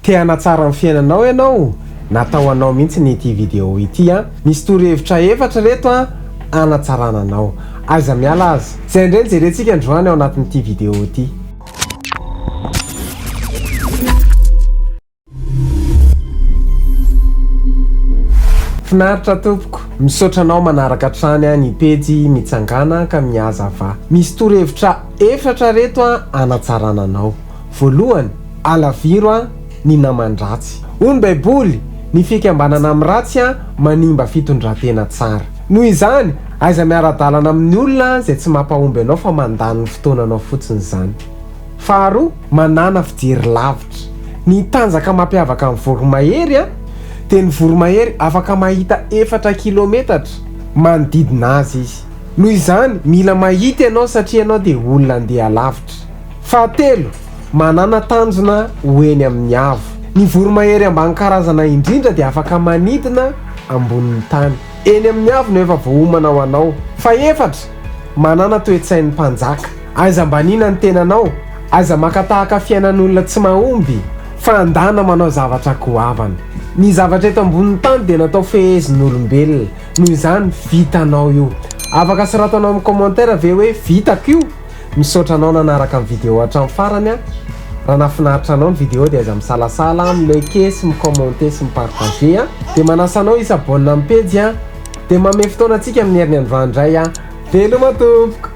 Te hanatsara ny fiainanao ianao, natao anao mihitsy n'ity vidéo ity a. Misy torohevitra efatra reto a hanatsarana anao. Aiza miala azy. Zay indray jerentsika androany ao anatin'ity vidéo ity. Finaritra tompoko, misaotra anao manaraka trany ny pejy mitsangana ka miazava. Misy torohevitra efatra reto a hanatsarana anao. Voalohany, alaviro a ny namandratsy. Hoy Baiboly, ny fikambanana amin'ny ratsy a manimba fitondran-tena tsara. Noho izany, aiza miara-dalana amin'ny olona izay tsy mampahomby anao fa mandany ny fotoananao fotsiny izany. Faharoa, manana fijery lavitra. Ny tanjaka mampiavaka amin'ny voromahery a dia ny voromahery afaka mahita 4 kilometatra manodidina azy izy. Noho izany, mila mahita ianao satria ianao dia olona andeha lavitra. Fahatelo, manana tanjona hoeny amin'ny avo. Ny voromahery ambany karazana indrindra dia afaka manidina ambonin'ny tany. Eny amin'ny avo no efa voahomana ho anao. Fahaefatra, manana toe-tsain'ny mpanjaka. Aiza mbanina ny tenanao, aiza makatahaka fiainan'olona tsy mahomby, fa andana manao zavatra goavana. Ny zavatra eto ambonin'ny tany dia natao fehezin'olombelona. Noho izany, vitanao io. Afaka soratanao amin'ny commentaire ve hoe vitako io? Misaotra anao nanaraka ny vidéo hatramin'ny farany a. Raha nafinaritra anao ny vidéo dia aza misalasala, milike sy micommente sy mipartage a. Dia manasa anao isabonina amin'ny pejy a. Dia manome fotoana antsika amin'ny herinandro andray a. Veloma tompoko.